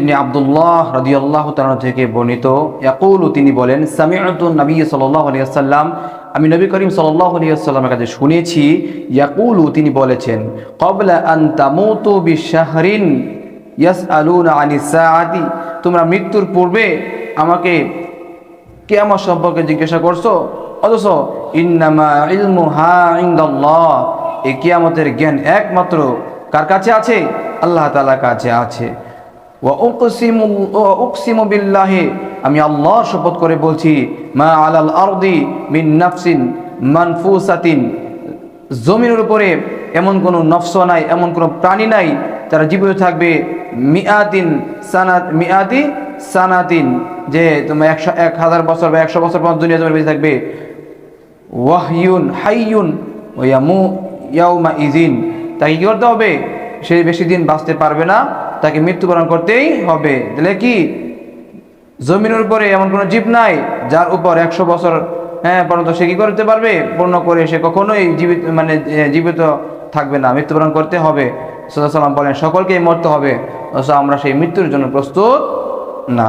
ইবনে আব্দুল্লাহ রাদিয়াল্লাহু তাআলা থেকে বর্ণিত ইয়াকুলু তিনি বলেন সামি'তু নবী সাল্লাল্লাহু আলাইহি ওয়াসাল্লাম আমি নবী করিম সাল্লাল্লাহু আলাইহি ওয়াসাল্লামের কাছে শুনেছি ইয়াকুলু তিনি বলেছেন ক্বাবলা আন তামুতু বিশাহরিন ইয়াসআলুনা আনিস সাআতি তোমরা মৃত্যুর পূর্বে আমাকে কিয়ামত সম্পর্কে জিজ্ঞাসা করছো অথচ ইন্নামা ইলমুহা ইনদাল্লাহ এই কিয়ামতের জ্ঞান একমাত্র কার কাছে আছে আল্লাহ তাআলার কাছে আছে ওয়া উকসিমু বিল্লাহি আমি আল্লাহ শপথ করে বলছি মা আলাল আরদি মিন নাফসিন মানফুসাতিন জমিনের উপরে এমন কোনো নফস নাই এমন কোনো প্রাণী নাই যারা জীবিত থাকবে মিআতি সানাতিন যে তোমার 1000 বছর বা 100 বছর পর্যন্ত দুনিয়া জমিনে বেঁচে থাকবে ওয়াহয়ুন হাইয়ুন ওয়া ইয়াউমা ইজিন তাকে কি করতে হবে সে বেশি দিন বাঁচতে পারবে না তাকে মৃত্যুবরণ করতেই হবে তাহলে কি জমিনের উপরে এমন কোনো জীব নাই যার উপর 100 বছর পর্যন্ত সে কি করতে পারবে পূর্ণ করে সে কখনোই জীবিত থাকবে না মৃত্যুবরণ করতে হবে সাল্লাল্লাহু আলাইহি ওয়াসাল্লাম বলেন সকলকেই মরতে হবে অথচ আমরা সেই মৃত্যুর জন্য প্রস্তুত না।